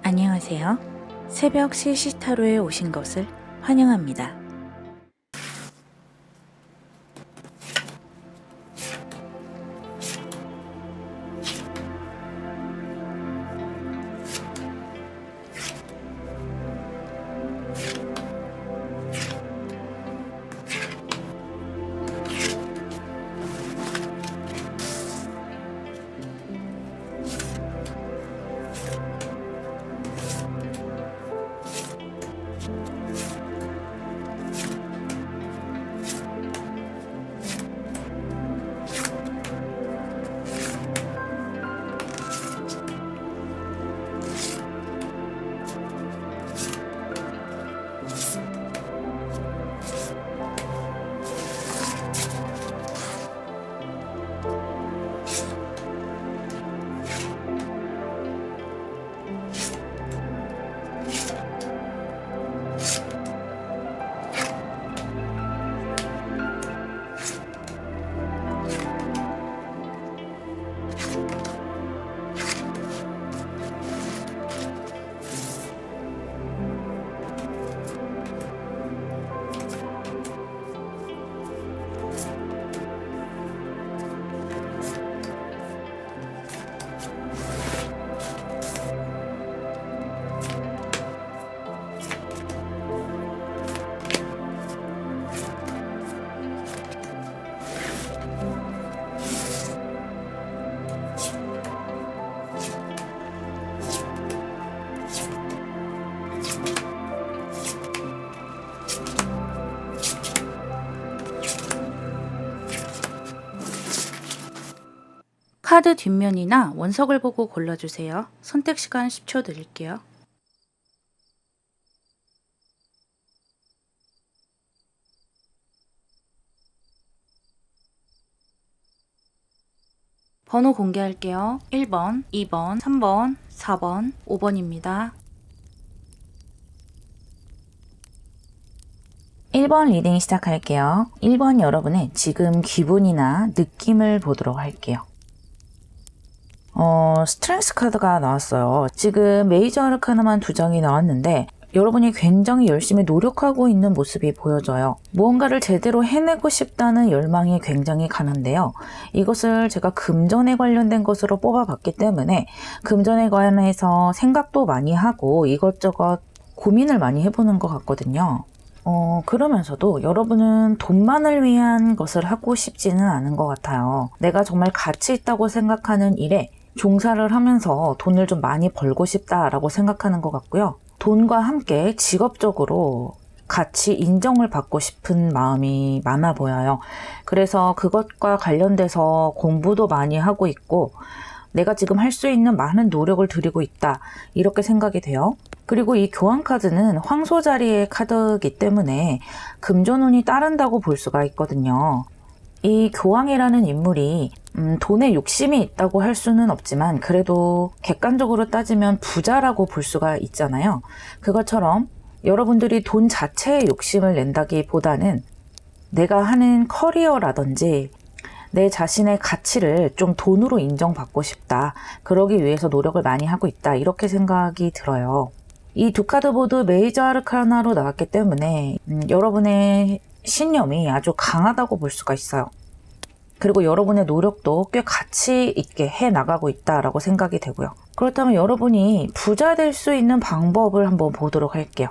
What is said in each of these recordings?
안녕하세요. 새벽 시시타로에 오신 것을 환영합니다. 카드 뒷면이나 원석을 보고 골라주세요. 선택 시간 10초 드릴게요. 번호 공개할게요. 1번, 2번, 3번, 4번, 5번입니다. 1번 리딩 시작할게요. 1번 여러분의 지금 기분이나 느낌을 보도록 할게요. 스트렝스 카드가 나왔어요. 지금 메이저 아르카나만 2장이 나왔는데 여러분이 굉장히 열심히 노력하고 있는 모습이 보여져요. 무언가를 제대로 해내고 싶다는 열망이 굉장히 강한데요. 이것을 제가 금전에 관련된 것으로 뽑아봤기 때문에 금전에 관해서 생각도 많이 하고 이것저것 고민을 많이 해보는 것 같거든요. 그러면서도 여러분은 돈만을 위한 것을 하고 싶지는 않은 것 같아요. 내가 정말 가치 있다고 생각하는 일에 종사를 하면서 돈을 좀 많이 벌고 싶다라고 생각하는 것 같고요. 돈과 함께 직업적으로 같이 인정을 받고 싶은 마음이 많아 보여요. 그래서 그것과 관련돼서 공부도 많이 하고 있고 내가 지금 할 수 있는 많은 노력을 들이고 있다 이렇게 생각이 돼요. 그리고 이 교황 카드는 황소 자리의 카드이기 때문에 금전운이 따른다고 볼 수가 있거든요. 이 교황이라는 인물이 돈에 욕심이 있다고 할 수는 없지만 그래도 객관적으로 따지면 부자라고 볼 수가 있잖아요. 그것처럼 여러분들이 돈 자체에 욕심을 낸다기보다는 내가 하는 커리어라든지 내 자신의 가치를 좀 돈으로 인정받고 싶다. 그러기 위해서 노력을 많이 하고 있다. 이렇게 생각이 들어요. 이 두 카드 모두 메이저 아르카나로 나왔기 때문에 여러분의 신념이 아주 강하다고 볼 수가 있어요. 그리고 여러분의 노력도 꽤 가치 있게 해나가고 있다라고 생각이 되고요. 그렇다면 여러분이 부자 될 수 있는 방법을 한번 보도록 할게요.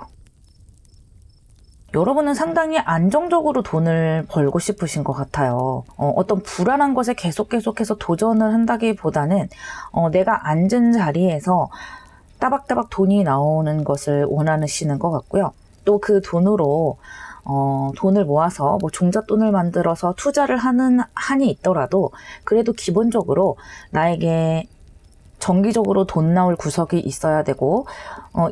여러분은 상당히 안정적으로 돈을 벌고 싶으신 것 같아요. 어떤 불안한 것에 계속해서 도전을 한다기보다는 내가 앉은 자리에서 따박따박 돈이 나오는 것을 원하시는 것 같고요. 또 그 돈으로 돈을 모아서 뭐 종잣돈을 만들어서 투자를 하는 한이 있더라도 그래도 기본적으로 나에게 정기적으로 돈 나올 구석이 있어야 되고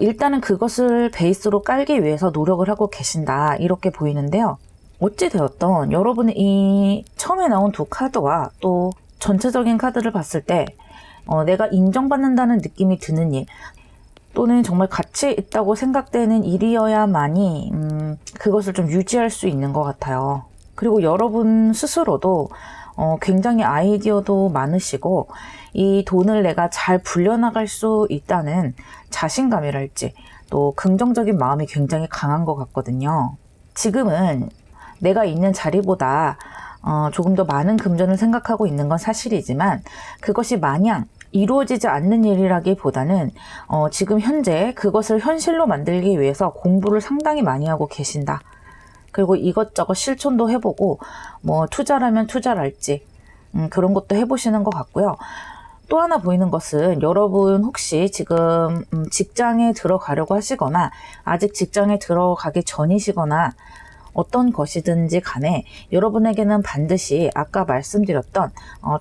일단은 그것을 베이스로 깔기 위해서 노력을 하고 계신다 이렇게 보이는데요. 어찌되었던 여러분의 이 처음에 나온 두 카드와 또 전체적인 카드를 봤을 때 내가 인정받는다는 느낌이 드는 일 또는 정말 가치 있다고 생각되는 일이어야만이 그것을 좀 유지할 수 있는 것 같아요. 그리고 여러분 스스로도 굉장히 아이디어도 많으시고 이 돈을 내가 잘 불려나갈 수 있다는 자신감이랄지 또 긍정적인 마음이 굉장히 강한 것 같거든요. 지금은 내가 있는 자리보다 조금 더 많은 금전을 생각하고 있는 건 사실이지만 그것이 마냥 이루어지지 않는 일이라기보다는 지금 현재 그것을 현실로 만들기 위해서 공부를 상당히 많이 하고 계신다. 그리고 이것저것 실천도 해보고 뭐 투자라면 투자랄지 그런 것도 해보시는 것 같고요. 또 하나 보이는 것은 여러분 혹시 지금 직장에 들어가려고 하시거나 아직 직장에 들어가기 전이시거나 어떤 것이든지 간에 여러분에게는 반드시 아까 말씀드렸던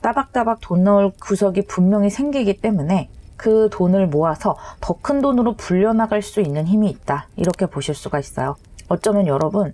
따박따박 돈 넣을 구석이 분명히 생기기 때문에 그 돈을 모아서 더 큰 돈으로 불려나갈 수 있는 힘이 있다. 이렇게 보실 수가 있어요. 어쩌면 여러분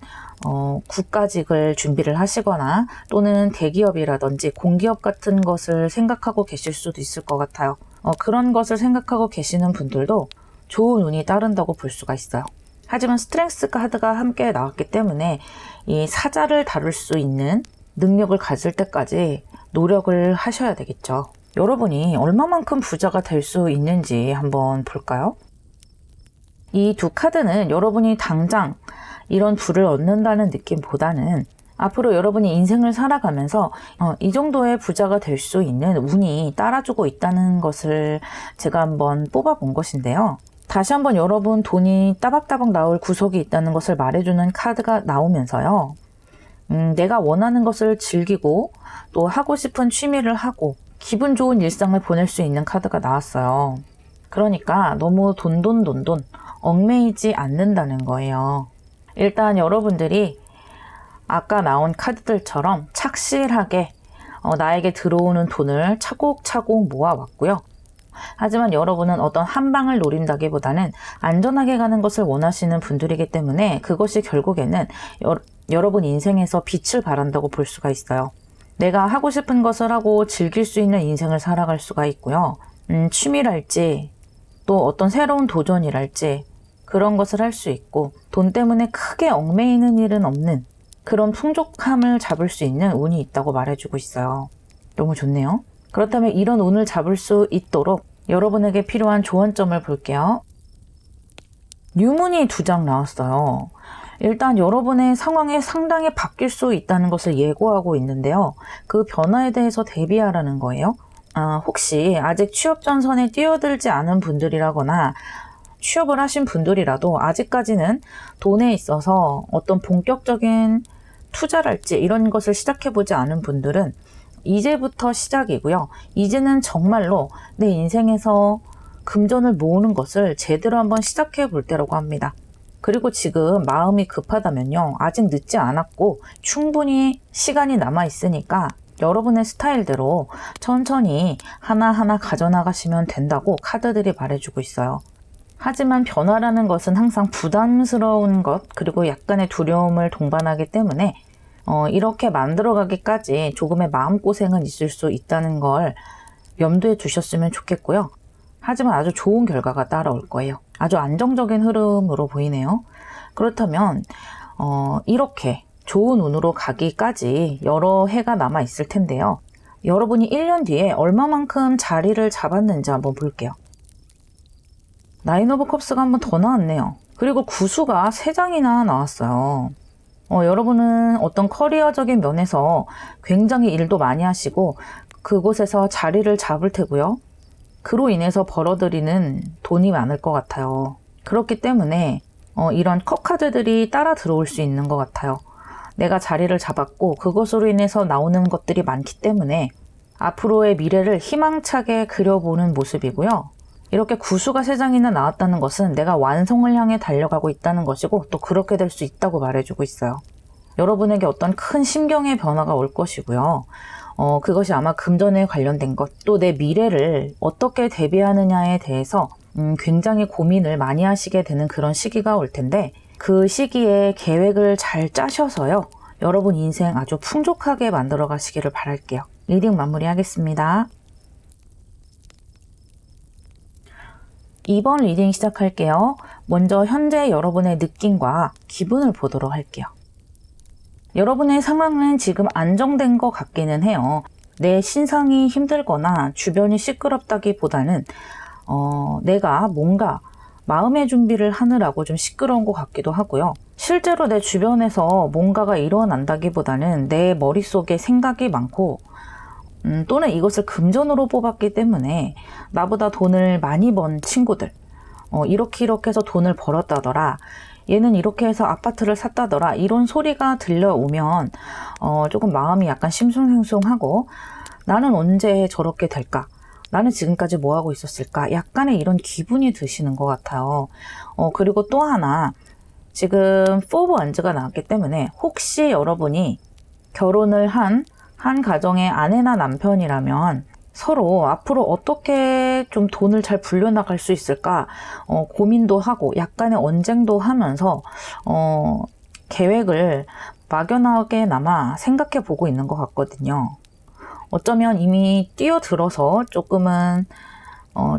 국가직을 준비를 하시거나 또는 대기업이라든지 공기업 같은 것을 생각하고 계실 수도 있을 것 같아요. 그런 것을 생각하고 계시는 분들도 좋은 운이 따른다고 볼 수가 있어요. 하지만 스트렝스 카드가 함께 나왔기 때문에 이 사자를 다룰 수 있는 능력을 가질 때까지 노력을 하셔야 되겠죠. 여러분이 얼마만큼 부자가 될 수 있는지 한번 볼까요? 이 두 카드는 여러분이 당장 이런 부를 얻는다는 느낌보다는 앞으로 여러분이 인생을 살아가면서 이 정도의 부자가 될 수 있는 운이 따라주고 있다는 것을 제가 한번 뽑아본 것인데요. 다시 한번 여러분 돈이 따박따박 나올 구석이 있다는 것을 말해주는 카드가 나오면서요. 내가 원하는 것을 즐기고 또 하고 싶은 취미를 하고 기분 좋은 일상을 보낼 수 있는 카드가 나왔어요. 그러니까 너무 돈 얽매이지 않는다는 거예요. 일단 여러분들이 아까 나온 카드들처럼 착실하게 나에게 들어오는 돈을 차곡차곡 모아왔고요. 하지만 여러분은 어떤 한 방을 노린다기보다는 안전하게 가는 것을 원하시는 분들이기 때문에 그것이 결국에는 여러분 인생에서 빛을 발한다고 볼 수가 있어요. 내가 하고 싶은 것을 하고 즐길 수 있는 인생을 살아갈 수가 있고요. 취미랄지 또 어떤 새로운 도전이랄지 그런 것을 할 수 있고 돈 때문에 크게 얽매이는 일은 없는 그런 풍족함을 잡을 수 있는 운이 있다고 말해주고 있어요. 너무 좋네요. 그렇다면 이런 운을 잡을 수 있도록 여러분에게 필요한 조언점을 볼게요. 뉴문이 2장 나왔어요. 일단 여러분의 상황이 상당히 바뀔 수 있다는 것을 예고하고 있는데요. 그 변화에 대해서 대비하라는 거예요. 혹시 아직 취업 전선에 뛰어들지 않은 분들이라거나 취업을 하신 분들이라도 아직까지는 돈에 있어서 어떤 본격적인 투자랄지 이런 것을 시작해보지 않은 분들은 이제부터 시작이고요. 이제는 정말로 내 인생에서 금전을 모으는 것을 제대로 한번 시작해 볼 때라고 합니다. 그리고 지금 마음이 급하다면요. 아직 늦지 않았고 충분히 시간이 남아 있으니까 여러분의 스타일대로 천천히 하나하나 가져나가시면 된다고 카드들이 말해주고 있어요. 하지만 변화라는 것은 항상 부담스러운 것 그리고 약간의 두려움을 동반하기 때문에 이렇게 만들어가기까지 조금의 마음고생은 있을 수 있다는 걸 염두에 두셨으면 좋겠고요. 하지만 아주 좋은 결과가 따라올 거예요. 아주 안정적인 흐름으로 보이네요. 그렇다면 이렇게 좋은 운으로 가기까지 여러 해가 남아 있을 텐데요. 여러분이 1년 뒤에 얼마만큼 자리를 잡았는지 한번 볼게요. 나인 오브 컵스가 한 번 더 나왔네요. 그리고 구수가 3장이나 나왔어요. 여러분은 어떤 커리어적인 면에서 굉장히 일도 많이 하시고 그곳에서 자리를 잡을 테고요. 그로 인해서 벌어들이는 돈이 많을 것 같아요. 그렇기 때문에 이런 컵 카드들이 따라 들어올 수 있는 것 같아요. 내가 자리를 잡았고 그것으로 인해서 나오는 것들이 많기 때문에 앞으로의 미래를 희망차게 그려보는 모습이고요. 이렇게 구수가 3장이나 나왔다는 것은 내가 완성을 향해 달려가고 있다는 것이고 또 그렇게 될 수 있다고 말해주고 있어요. 여러분에게 어떤 큰 심경의 변화가 올 것이고요. 그것이 아마 금전에 관련된 것, 또 내 미래를 어떻게 대비하느냐에 대해서 굉장히 고민을 많이 하시게 되는 그런 시기가 올 텐데 그 시기에 계획을 잘 짜셔서요. 여러분 인생 아주 풍족하게 만들어 가시기를 바랄게요. 리딩 마무리하겠습니다. 2번 리딩 시작할게요. 먼저 현재 여러분의 느낌과 기분을 보도록 할게요. 여러분의 상황은 지금 안정된 것 같기는 해요. 내 신상이 힘들거나 주변이 시끄럽다기보다는 내가 뭔가 마음의 준비를 하느라고 좀 시끄러운 것 같기도 하고요. 실제로 내 주변에서 뭔가가 일어난다기보다는 내 머릿속에 생각이 많고 또는 이것을 금전으로 뽑았기 때문에 나보다 돈을 많이 번 친구들 이렇게 해서 돈을 벌었다더라, 얘는 이렇게 해서 아파트를 샀다더라, 이런 소리가 들려오면 조금 마음이 약간 심숭생숭하고 나는 언제 저렇게 될까? 나는 지금까지 뭐 하고 있었을까? 약간의 이런 기분이 드시는 것 같아요. 그리고 또 하나, 지금 4 오브 원즈가 나왔기 때문에 혹시 여러분이 결혼을 한 가정의 아내나 남편이라면 서로 앞으로 어떻게 좀 돈을 잘 불려나갈 수 있을까 고민도 하고 약간의 언쟁도 하면서 계획을 막연하게나마 생각해 보고 있는 것 같거든요. 어쩌면 이미 뛰어들어서 조금은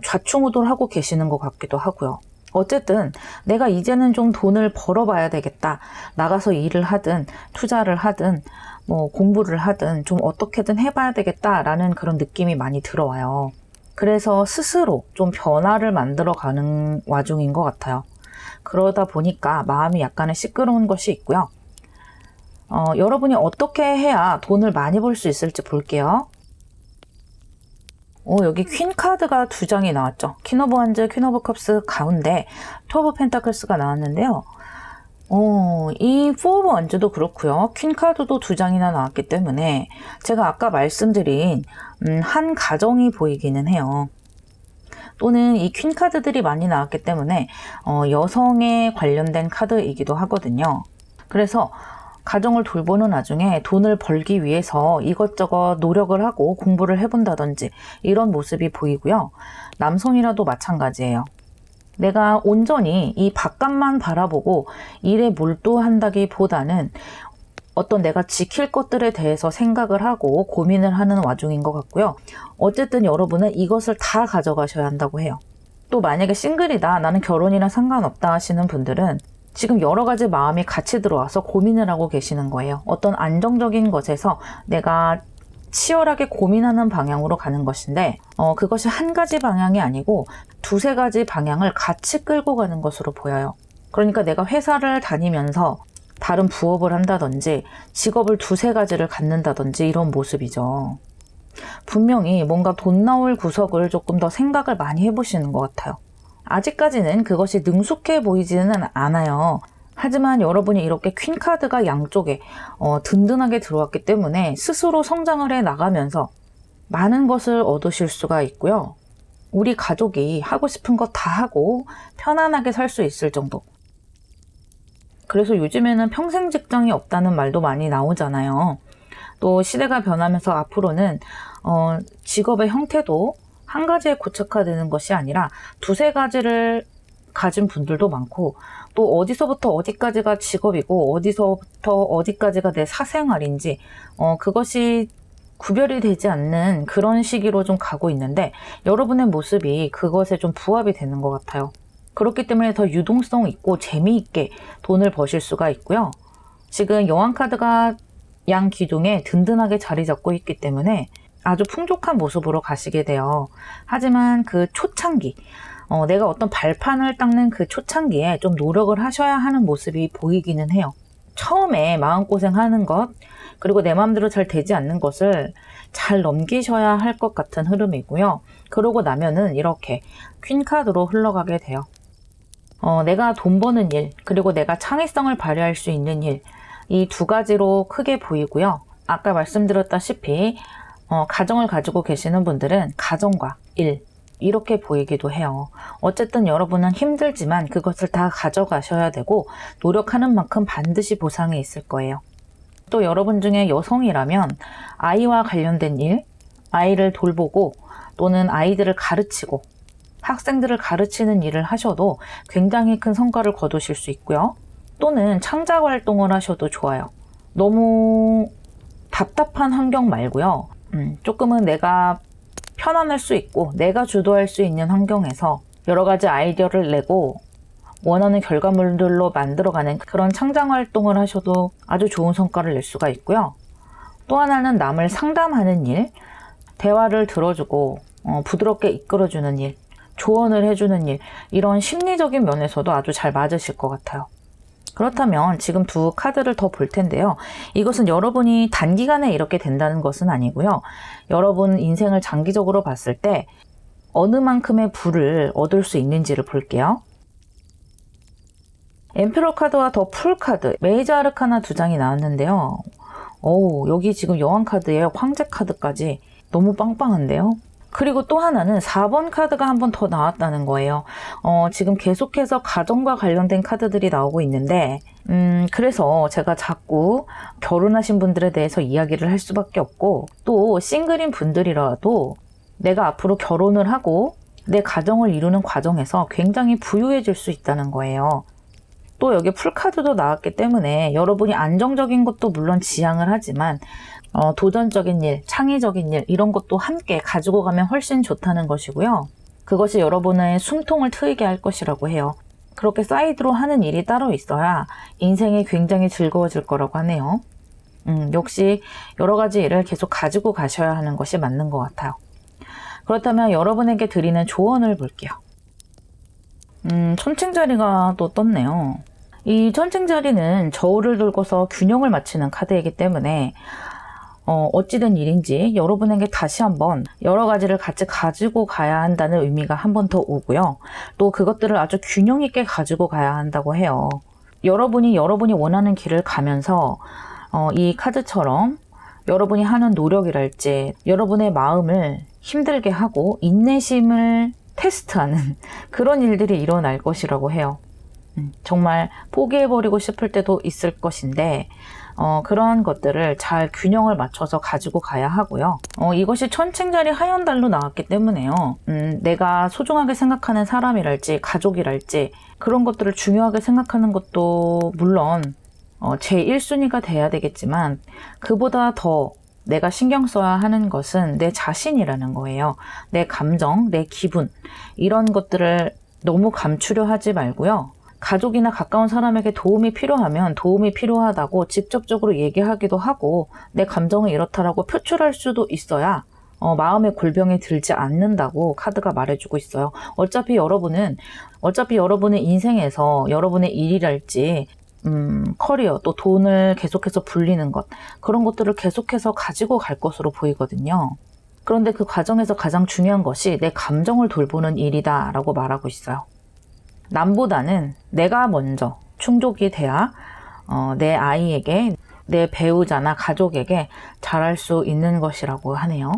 좌충우돌하고 계시는 것 같기도 하고요. 어쨌든 내가 이제는 좀 돈을 벌어봐야 되겠다. 나가서 일을 하든 투자를 하든 뭐 공부를 하든 좀 어떻게든 해봐야 되겠다라는 그런 느낌이 많이 들어와요. 그래서 스스로 좀 변화를 만들어가는 와중인 것 같아요. 그러다 보니까 마음이 약간은 시끄러운 것이 있고요. 여러분이 어떻게 해야 돈을 많이 벌 수 있을지 볼게요. 여기 퀸 카드가 2장이 나왔죠. 퀸 오브 원즈, 퀸 오브 컵스 가운데 투 오브 펜타클스가 나왔는데요. 이 4 오브 원즈도 그렇고요. 퀸 카드도 2장이나 나왔기 때문에 제가 아까 말씀드린 한 가정이 보이기는 해요. 또는 이 퀸 카드들이 많이 나왔기 때문에 여성에 관련된 카드이기도 하거든요. 그래서 가정을 돌보는 와중에 돈을 벌기 위해서 이것저것 노력을 하고 공부를 해본다든지 이런 모습이 보이고요. 남성이라도 마찬가지예요. 내가 온전히 이 바깥만 바라보고 일에 몰두한다기보다는 어떤 내가 지킬 것들에 대해서 생각을 하고 고민을 하는 와중인 것 같고요. 어쨌든 여러분은 이것을 다 가져가셔야 한다고 해요. 또 만약에 싱글이다, 나는 결혼이랑 상관없다 하시는 분들은 지금 여러 가지 마음이 같이 들어와서 고민을 하고 계시는 거예요. 어떤 안정적인 것에서 내가 치열하게 고민하는 방향으로 가는 것인데 그것이 한 가지 방향이 아니고 2-3가지 방향을 같이 끌고 가는 것으로 보여요. 그러니까 내가 회사를 다니면서 다른 부업을 한다든지 직업을 2-3가지를 갖는다든지 이런 모습이죠. 분명히 뭔가 돈 나올 구석을 조금 더 생각을 많이 해보시는 것 같아요. 아직까지는 그것이 능숙해 보이지는 않아요. 하지만 여러분이 이렇게 퀸 카드가 양쪽에 든든하게 들어왔기 때문에 스스로 성장을 해 나가면서 많은 것을 얻으실 수가 있고요. 우리 가족이 하고 싶은 것 다 하고 편안하게 살 수 있을 정도. 그래서 요즘에는 평생 직장이 없다는 말도 많이 나오잖아요. 또 시대가 변하면서 앞으로는 직업의 형태도 한 가지에 고착화되는 것이 아니라 2-3가지를 가진 분들도 많고, 또 어디서부터 어디까지가 직업이고 어디서부터 어디까지가 내 사생활인지 그것이 구별이 되지 않는 그런 시기로 좀 가고 있는데, 여러분의 모습이 그것에 좀 부합이 되는 것 같아요. 그렇기 때문에 더 유동성 있고 재미있게 돈을 버실 수가 있고요. 지금 여왕 카드가 양 기둥에 든든하게 자리 잡고 있기 때문에 아주 풍족한 모습으로 가시게 돼요. 하지만 그 초창기, 내가 어떤 발판을 닦는 그 초창기에 좀 노력을 하셔야 하는 모습이 보이기는 해요. 처음에 마음고생하는 것, 그리고 내 마음대로 잘 되지 않는 것을 잘 넘기셔야 할 것 같은 흐름이고요. 그러고 나면은 이렇게 퀸 카드로 흘러가게 돼요. 내가 돈 버는 일, 그리고 내가 창의성을 발휘할 수 있는 일, 이 2가지로 크게 보이고요. 아까 말씀드렸다시피 가정을 가지고 계시는 분들은 가정과 일, 이렇게 보이기도 해요. 어쨌든 여러분은 힘들지만 그것을 다 가져가셔야 되고 노력하는 만큼 반드시 보상이 있을 거예요. 또 여러분 중에 여성이라면 아이와 관련된 일, 아이를 돌보고 또는 아이들을 가르치고 학생들을 가르치는 일을 하셔도 굉장히 큰 성과를 거두실 수 있고요. 또는 창작 활동을 하셔도 좋아요. 너무 답답한 환경 말고요. 조금은 내가 편안할 수 있고 내가 주도할 수 있는 환경에서 여러 가지 아이디어를 내고 원하는 결과물들로 만들어가는 그런 창작 활동을 하셔도 아주 좋은 성과를 낼 수가 있고요. 또 하나는 남을 상담하는 일, 대화를 들어주고 부드럽게 이끌어주는 일, 조언을 해주는 일, 이런 심리적인 면에서도 아주 잘 맞으실 것 같아요. 그렇다면 지금 두 카드를 더 볼 텐데요. 이것은 여러분이 단기간에 이렇게 된다는 것은 아니고요. 여러분 인생을 장기적으로 봤을 때 어느 만큼의 부를 얻을 수 있는지를 볼게요. 엠페러 카드와 더 풀 카드, 메이저 아르카나 두 장이 나왔는데요. 여기 지금 여왕 카드에 황제 카드까지 너무 빵빵한데요. 그리고 또 하나는 4번 카드가 한 번 더 나왔다는 거예요. 지금 계속해서 가정과 관련된 카드들이 나오고 있는데 그래서 제가 자꾸 결혼하신 분들에 대해서 이야기를 할 수밖에 없고, 또 싱글인 분들이라도 내가 앞으로 결혼을 하고 내 가정을 이루는 과정에서 굉장히 부유해질 수 있다는 거예요. 또 여기 풀카드도 나왔기 때문에 여러분이 안정적인 것도 물론 지향을 하지만 도전적인 일, 창의적인 일, 이런 것도 함께 가지고 가면 훨씬 좋다는 것이고요. 그것이 여러분의 숨통을 트이게 할 것이라고 해요. 그렇게 사이드로 하는 일이 따로 있어야 인생이 굉장히 즐거워질 거라고 하네요. 역시 여러 가지 일을 계속 가지고 가셔야 하는 것이 맞는 것 같아요. 그렇다면 여러분에게 드리는 조언을 볼게요. 천칭자리가 또 떴네요. 이 천칭자리는 저울을 들고서 균형을 맞추는 카드이기 때문에 어찌된 일인지 여러분에게 다시 한번 여러 가지를 같이 가지고 가야 한다는 의미가 한 번 더 오고요. 또 그것들을 아주 균형 있게 가지고 가야 한다고 해요. 여러분이 원하는 길을 가면서 이 카드처럼 여러분이 하는 노력이랄지 여러분의 마음을 힘들게 하고 인내심을 테스트하는 그런 일들이 일어날 것이라고 해요. 정말 포기해버리고 싶을 때도 있을 것인데 그런 것들을 잘 균형을 맞춰서 가지고 가야 하고요. 이것이 천칭자리 하얀달로 나왔기 때문에요. 내가 소중하게 생각하는 사람이랄지 가족이랄지 그런 것들을 중요하게 생각하는 것도 물론 제 1순위가 돼야 되겠지만, 그보다 더 내가 신경 써야 하는 것은 내 자신이라는 거예요. 내 감정, 내 기분, 이런 것들을 너무 감추려 하지 말고요. 가족이나 가까운 사람에게 도움이 필요하면 도움이 필요하다고 직접적으로 얘기하기도 하고, 내 감정은 이렇다라고 표출할 수도 있어야 마음의 골병에 들지 않는다고 카드가 말해주고 있어요. 어차피 여러분의 인생에서 여러분의 일이랄지 커리어, 또 돈을 계속해서 불리는 것, 그런 것들을 계속해서 가지고 갈 것으로 보이거든요. 그런데 그 과정에서 가장 중요한 것이 내 감정을 돌보는 일이다 라고 말하고 있어요. 남보다는 내가 먼저 충족이 돼야 내 아이에게, 내 배우자나 가족에게 잘할 수 있는 것이라고 하네요.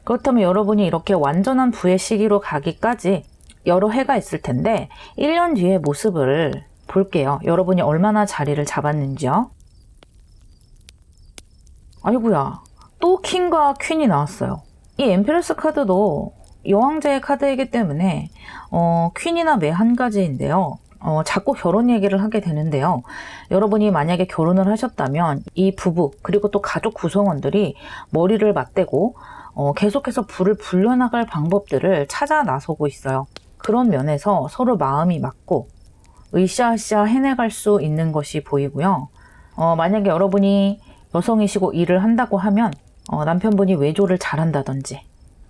그렇다면 여러분이 이렇게 완전한 부의 시기로 가기까지 여러 해가 있을 텐데 1년 뒤의 모습을 볼게요. 여러분이 얼마나 자리를 잡았는지요. 아이고야, 또 킹과 퀸이 나왔어요. 이 엠피러스 카드도 여왕제의 카드이기 때문에 퀸이나 매 한 가지인데요. 자꾸 결혼 얘기를 하게 되는데요. 여러분이 만약에 결혼을 하셨다면 이 부부 그리고 또 가족 구성원들이 머리를 맞대고 계속해서 불을 불려나갈 방법들을 찾아 나서고 있어요. 그런 면에서 서로 마음이 맞고 으쌰으쌰 해내갈 수 있는 것이 보이고요. 만약에 여러분이 여성이시고 일을 한다고 하면 남편분이 외조를 잘한다든지,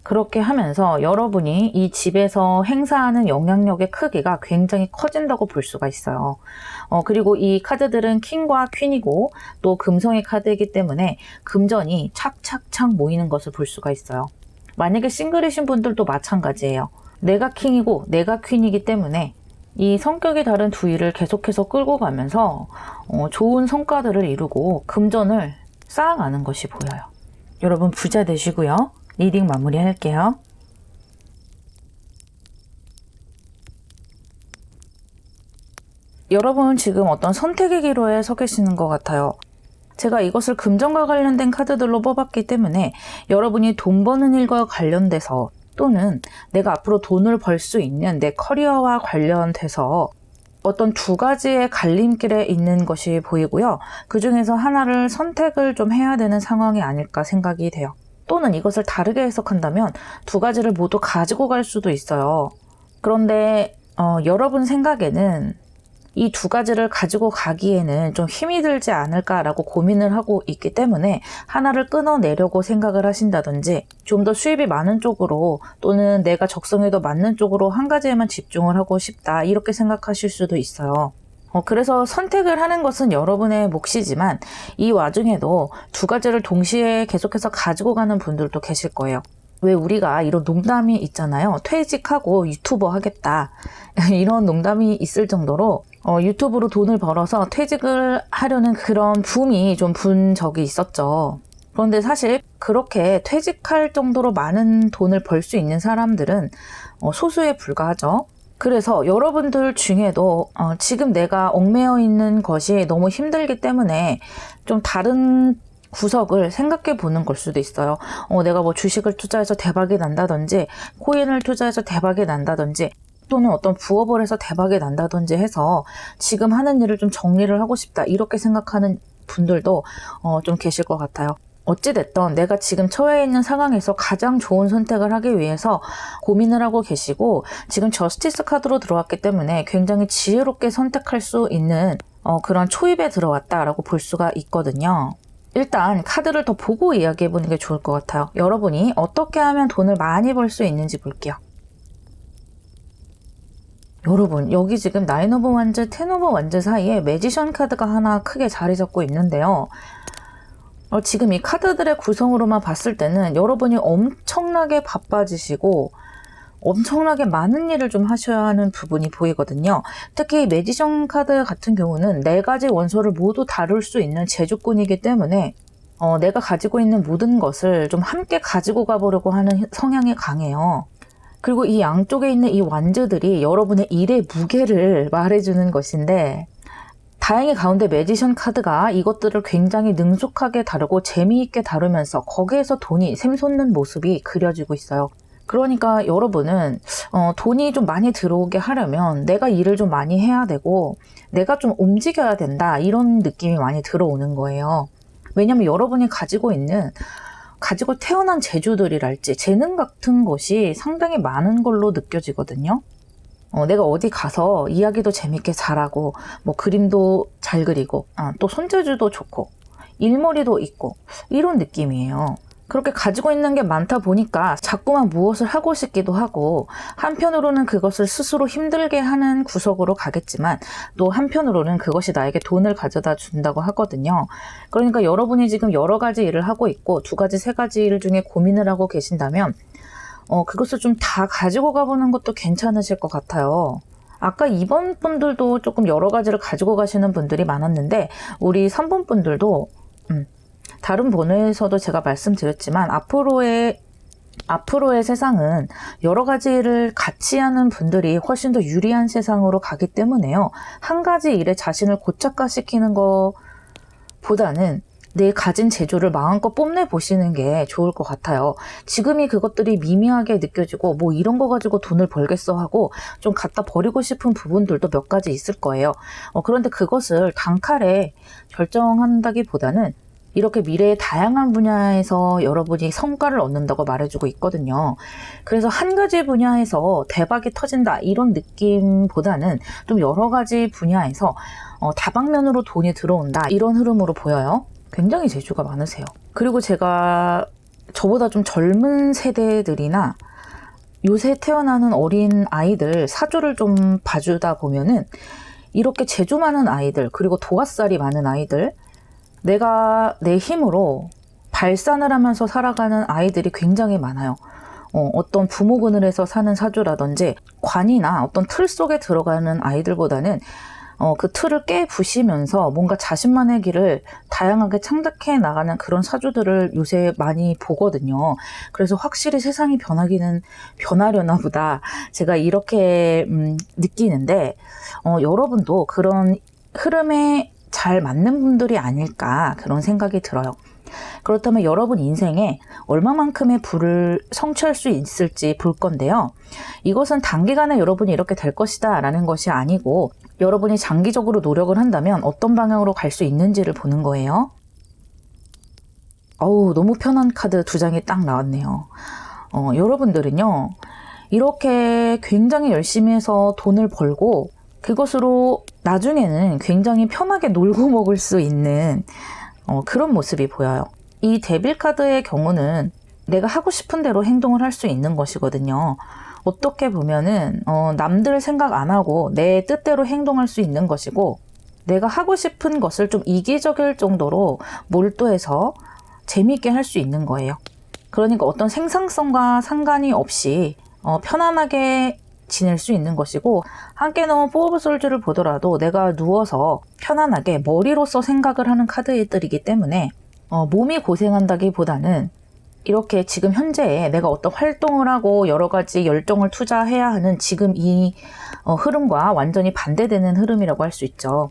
그렇게 하면서 여러분이 이 집에서 행사하는 영향력의 크기가 굉장히 커진다고 볼 수가 있어요. 그리고 이 카드들은 킹과 퀸이고 또 금성의 카드이기 때문에 금전이 착착착 모이는 것을 볼 수가 있어요. 만약에 싱글이신 분들도 마찬가지예요. 내가 킹이고 내가 퀸이기 때문에 이 성격이 다른 두 일을 계속해서 끌고 가면서 좋은 성과들을 이루고 금전을 쌓아가는 것이 보여요. 여러분 부자 되시고요. 리딩 마무리할게요. 여러분 지금 어떤 선택의 기로에 서 계시는 것 같아요. 제가 이것을 금전과 관련된 카드들로 뽑았기 때문에 여러분이 돈 버는 일과 관련돼서 또는 내가 앞으로 돈을 벌 수 있는 내 커리어와 관련돼서 어떤 두 가지의 갈림길에 있는 것이 보이고요. 그 중에서 하나를 선택을 좀 해야 되는 상황이 아닐까 생각이 돼요. 또는 이것을 다르게 해석한다면 두 가지를 모두 가지고 갈 수도 있어요. 그런데 여러분 생각에는 이 두 가지를 가지고 가기에는 좀 힘이 들지 않을까라고 고민을 하고 있기 때문에 하나를 끊어내려고 생각을 하신다든지 좀 더 수입이 많은 쪽으로 또는 내가 적성에도 맞는 쪽으로 한 가지에만 집중을 하고 싶다 이렇게 생각하실 수도 있어요. 그래서 선택을 하는 것은 여러분의 몫이지만 이 와중에도 두 가지를 동시에 계속해서 가지고 가는 분들도 계실 거예요. 왜 우리가 이런 농담이 있잖아요. 퇴직하고 유튜버 하겠다. 이런 농담이 있을 정도로 유튜브로 돈을 벌어서 퇴직을 하려는 그런 붐이 좀 분 적이 있었죠. 그런데 사실 그렇게 퇴직할 정도로 많은 돈을 벌 수 있는 사람들은 소수에 불과하죠. 그래서 여러분들 중에도 지금 내가 얽매여 있는 것이 너무 힘들기 때문에 좀 다른 구석을 생각해 보는 걸 수도 있어요. 내가 뭐 주식을 투자해서 대박이 난다든지 코인을 투자해서 대박이 난다든지 또는 어떤 부업을 해서 대박이 난다든지 해서 지금 하는 일을 좀 정리를 하고 싶다 이렇게 생각하는 분들도 좀 계실 것 같아요. 어찌됐든 내가 지금 처해 있는 상황에서 가장 좋은 선택을 하기 위해서 고민을 하고 계시고 지금 저스티스 카드로 들어왔기 때문에 굉장히 지혜롭게 선택할 수 있는 그런 초입에 들어왔다라고 볼 수가 있거든요. 일단 카드를 더 보고 이야기해보는 게 좋을 것 같아요. 여러분이 어떻게 하면 돈을 많이 벌 수 있는지 볼게요. 여러분 여기 지금 9 오브 완즈, 10 오브 완즈 사이에 매지션 카드가 하나 크게 자리 잡고 있는데요. 지금 이 카드들의 구성으로만 봤을 때는 여러분이 엄청나게 바빠지시고 엄청나게 많은 일을 좀 하셔야 하는 부분이 보이거든요. 특히 매지션 카드 같은 경우는 4가지 원소를 모두 다룰 수 있는 제주꾼이기 때문에 내가 가지고 있는 모든 것을 좀 함께 가지고 가보려고 하는 성향이 강해요. 그리고 이 양쪽에 있는 이 완즈들이 여러분의 일의 무게를 말해주는 것인데 다행히 가운데 매지션 카드가 이것들을 굉장히 능숙하게 다루고 재미있게 다루면서 거기에서 돈이 샘솟는 모습이 그려지고 있어요. 그러니까 여러분은 돈이 좀 많이 들어오게 하려면 내가 일을 좀 많이 해야 되고 내가 좀 움직여야 된다 이런 느낌이 많이 들어오는 거예요. 왜냐하면 여러분이 가지고 태어난 재주들이랄지 재능 같은 것이 상당히 많은 걸로 느껴지거든요. 내가 어디 가서 이야기도 재밌게 잘하고 뭐 그림도 잘 그리고 또 손재주도 좋고 일머리도 있고 이런 느낌이에요. 그렇게 가지고 있는 게 많다 보니까 자꾸만 무엇을 하고 싶기도 하고 한편으로는 그것을 스스로 힘들게 하는 구석으로 가겠지만 또 한편으로는 그것이 나에게 돈을 가져다 준다고 하거든요. 그러니까 여러분이 지금 여러 가지 일을 하고 있고 2가지, 3가지 일 중에 고민을 하고 계신다면 그것을 좀 다 가지고 가보는 것도 괜찮으실 것 같아요. 아까 2번 분들도 조금 여러 가지를 가지고 가시는 분들이 많았는데 우리 3번 분들도 다른 번호에서도 제가 말씀드렸지만 앞으로의 세상은 여러 가지를 같이 하는 분들이 훨씬 더 유리한 세상으로 가기 때문에요. 한 가지 일에 자신을 고착화시키는 것보다는 내 가진 재주를 마음껏 뽐내보시는 게 좋을 것 같아요. 지금이 그것들이 미미하게 느껴지고 뭐 이런 거 가지고 돈을 벌겠어 하고 좀 갖다 버리고 싶은 부분들도 몇 가지 있을 거예요. 그런데 그것을 단칼에 결정한다기보다는 이렇게 미래의 다양한 분야에서 여러분이 성과를 얻는다고 말해주고 있거든요. 그래서 한 가지 분야에서 대박이 터진다 이런 느낌보다는 좀 여러 가지 분야에서 다방면으로 돈이 들어온다 이런 흐름으로 보여요. 굉장히 재주가 많으세요. 그리고 제가 저보다 좀 젊은 세대들이나 요새 태어나는 어린 아이들 사주를 좀 봐주다 보면은 이렇게 재주 많은 아이들 그리고 도화살이 많은 아이들 내가 내 힘으로 발산을 하면서 살아가는 아이들이 굉장히 많아요. 어떤 부모그늘에서 사는 사주라든지 관이나 어떤 틀 속에 들어가는 아이들보다는 그 틀을 깨부시면서 뭔가 자신만의 길을 다양하게 창작해 나가는 그런 사주들을 요새 많이 보거든요. 그래서 확실히 세상이 변하기는 변하려나 보다 제가 이렇게 느끼는데 여러분도 그런 흐름에 잘 맞는 분들이 아닐까 그런 생각이 들어요. 그렇다면 여러분 인생에 얼마만큼의 부를 성취할 수 있을지 볼 건데요. 이것은 단기간에 여러분이 이렇게 될 것이다 라는 것이 아니고 여러분이 장기적으로 노력을 한다면 어떤 방향으로 갈 수 있는지를 보는 거예요. 너무 편한 카드 2장이 딱 나왔네요. 여러분들은요 이렇게 굉장히 열심히 해서 돈을 벌고 그것으로 나중에는 굉장히 편하게 놀고 먹을 수 있는 그런 모습이 보여요. 이 데빌 카드의 경우는 내가 하고 싶은 대로 행동을 할 수 있는 것이거든요. 어떻게 보면은 남들 생각 안 하고 내 뜻대로 행동할 수 있는 것이고, 내가 하고 싶은 것을 좀 이기적일 정도로 몰두해서 재미있게 할 수 있는 거예요. 그러니까 어떤 생산성과 상관이 없이 편안하게 지낼 수 있는 것이고, 함께 넣은 4 오브 솔즈를 보더라도 내가 누워서 편안하게 머리로서 생각을 하는 카드들이기 때문에 몸이 고생한다기보다는 이렇게 지금 현재에 내가 어떤 활동을 하고 여러 가지 열정을 투자해야 하는 지금 이 흐름과 완전히 반대되는 흐름이라고 할 수 있죠.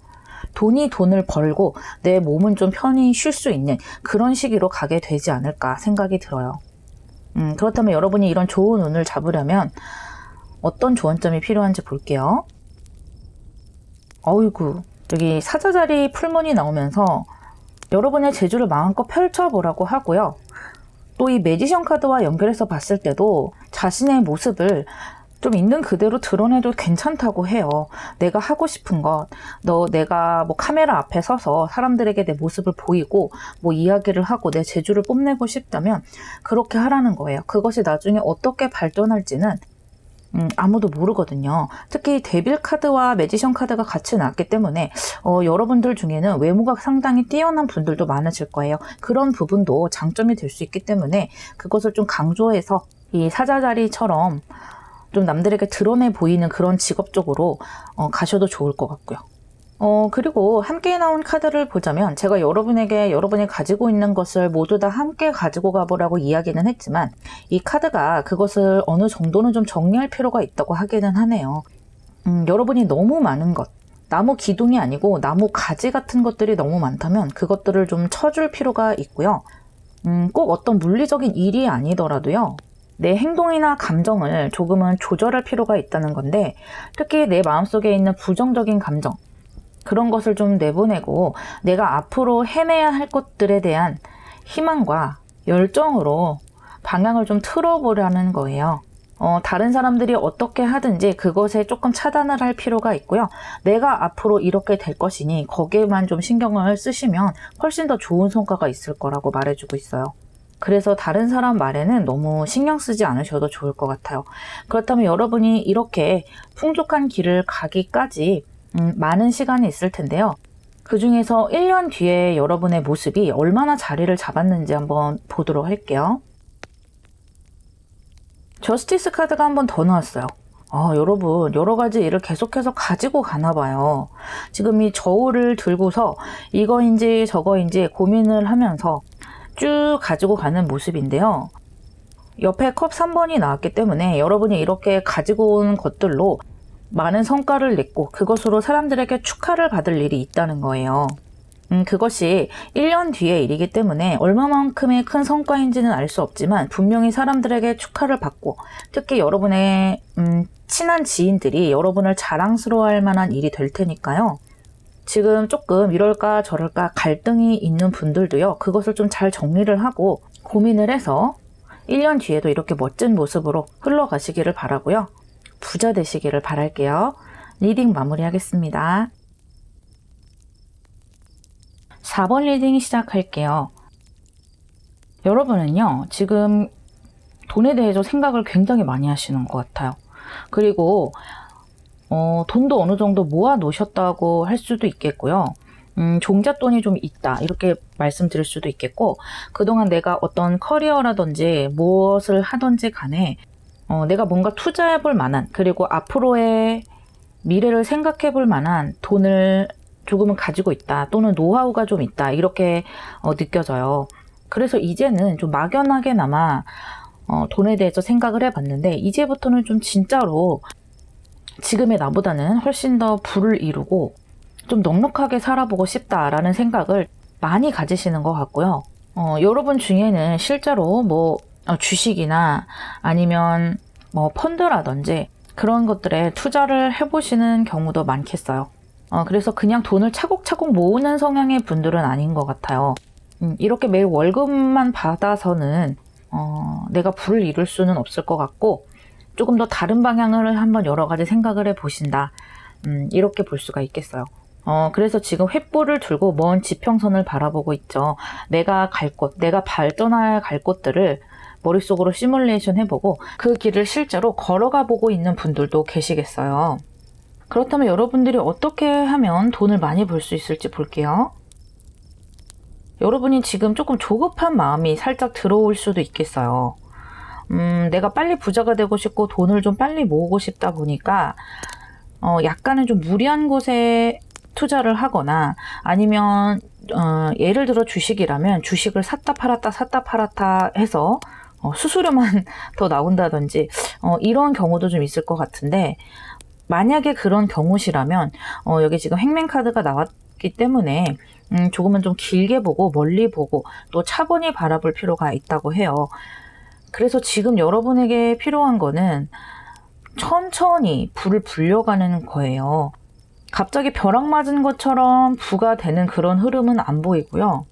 돈을 벌고 내 몸은 좀 편히 쉴 수 있는 그런 시기로 가게 되지 않을까 생각이 들어요. 그렇다면 여러분이 이런 좋은 운을 잡으려면 어떤 조언점이 필요한지 볼게요. 어이구, 여기 사자자리 풀문이 나오면서 여러분의 재주를 마음껏 펼쳐보라고 하고요. 또 이 매지션 카드와 연결해서 봤을 때도 자신의 모습을 좀 있는 그대로 드러내도 괜찮다고 해요. 내가 하고 싶은 것, 내가 뭐 카메라 앞에 서서 사람들에게 내 모습을 보이고 뭐 이야기를 하고 내 재주를 뽐내고 싶다면 그렇게 하라는 거예요. 그것이 나중에 어떻게 발전할지는 아무도 모르거든요. 특히 데빌 카드와 매지션 카드가 같이 나왔기 때문에 여러분들 중에는 외모가 상당히 뛰어난 분들도 많으실 거예요. 그런 부분도 장점이 될 수 있기 때문에 그것을 좀 강조해서 이 사자자리처럼 좀 남들에게 드러내 보이는 그런 직업 쪽으로 가셔도 좋을 것 같고요. 그리고 함께 나온 카드를 보자면 제가 여러분이 가지고 있는 것을 모두 다 함께 가지고 가보라고 이야기는 했지만 이 카드가 그것을 어느 정도는 좀 정리할 필요가 있다고 하기는 하네요. 여러분이 너무 많은 것, 나무 기둥이 아니고 나무 가지 같은 것들이 너무 많다면 그것들을 좀 쳐줄 필요가 있고요. 꼭 어떤 물리적인 일이 아니더라도요. 내 행동이나 감정을 조금은 조절할 필요가 있다는 건데, 특히 내 마음속에 있는 부정적인 감정, 그런 것을 좀 내보내고 내가 앞으로 해내야 할 것들에 대한 희망과 열정으로 방향을 좀 틀어보려는 거예요. 다른 사람들이 어떻게 하든지 그것에 조금 차단을 할 필요가 있고요. 내가 앞으로 이렇게 될 것이니 거기에만 좀 신경을 쓰시면 훨씬 더 좋은 성과가 있을 거라고 말해주고 있어요. 그래서 다른 사람 말에는 너무 신경 쓰지 않으셔도 좋을 것 같아요. 그렇다면 여러분이 이렇게 풍족한 길을 가기까지 많은 시간이 있을 텐데요. 그 중에서 1년 뒤에 여러분의 모습이 얼마나 자리를 잡았는지 한번 보도록 할게요. 저스티스 카드가 한 번 더 나왔어요. 여러분 여러 가지 일을 계속해서 가지고 가나 봐요. 지금 이 저울을 들고서 이거인지 저거인지 고민을 하면서 쭉 가지고 가는 모습인데요. 옆에 컵 3번이 나왔기 때문에 여러분이 이렇게 가지고 온 것들로 많은 성과를 냈고 그것으로 사람들에게 축하를 받을 일이 있다는 거예요. 그것이 1년 뒤의 일이기 때문에 얼마만큼의 큰 성과인지는 알 수 없지만 분명히 사람들에게 축하를 받고, 특히 여러분의 친한 지인들이 여러분을 자랑스러워할 만한 일이 될 테니까요. 지금 조금 이럴까 저럴까 갈등이 있는 분들도요. 그것을 좀 잘 정리를 하고 고민을 해서 1년 뒤에도 이렇게 멋진 모습으로 흘러가시기를 바라고요. 부자 되시기를 바랄게요. 리딩 마무리하겠습니다. 4번 리딩 시작할게요. 여러분은요, 지금 돈에 대해서 생각을 굉장히 많이 하시는 것 같아요. 그리고 돈도 어느 정도 모아 놓으셨다고 할 수도 있겠고요. 종잣돈이 좀 있다 이렇게 말씀드릴 수도 있겠고, 그동안 내가 어떤 커리어라든지 무엇을 하든지 간에 내가 뭔가 투자해 볼 만한, 그리고 앞으로의 미래를 생각해 볼 만한 돈을 조금은 가지고 있다, 또는 노하우가 좀 있다, 이렇게 느껴져요. 그래서 이제는 좀 막연하게나마 돈에 대해서 생각을 해봤는데, 이제부터는 좀 진짜로 지금의 나보다는 훨씬 더 부를 이루고 좀 넉넉하게 살아보고 싶다라는 생각을 많이 가지시는 것 같고요. 여러분 중에는 실제로 뭐 주식이나 아니면 뭐 펀드라든지 그런 것들에 투자를 해보시는 경우도 많겠어요. 그래서 그냥 돈을 차곡차곡 모으는 성향의 분들은 아닌 것 같아요. 이렇게 매일 월급만 받아서는 내가 부를 이룰 수는 없을 것 같고, 조금 더 다른 방향을 한번 여러 가지 생각을 해보신다, 이렇게 볼 수가 있겠어요. 그래서 지금 횃불을 들고 먼 지평선을 바라보고 있죠. 내가 갈 곳, 내가 발전해야 갈 곳들을 머릿속으로 시뮬레이션 해보고 그 길을 실제로 걸어가 보고 있는 분들도 계시겠어요. 그렇다면 여러분들이 어떻게 하면 돈을 많이 벌 수 있을지 볼게요. 여러분이 지금 조금 조급한 마음이 살짝 들어올 수도 있겠어요. 내가 빨리 부자가 되고 싶고 돈을 좀 빨리 모으고 싶다 보니까 약간은 좀 무리한 곳에 투자를 하거나 아니면 예를 들어 주식이라면 주식을 샀다 팔았다 해서 수수료만 더 나온다든지 이런 경우도 좀 있을 것 같은데, 만약에 그런 경우시라면 여기 지금 행맨카드가 나왔기 때문에 조금은 좀 길게 보고 멀리 보고 또 차분히 바라볼 필요가 있다고 해요. 그래서 지금 여러분에게 필요한 거는 천천히 불을 불려가는 거예요. 갑자기 벼락 맞은 것처럼 부가 되는 그런 흐름은 안 보이고요.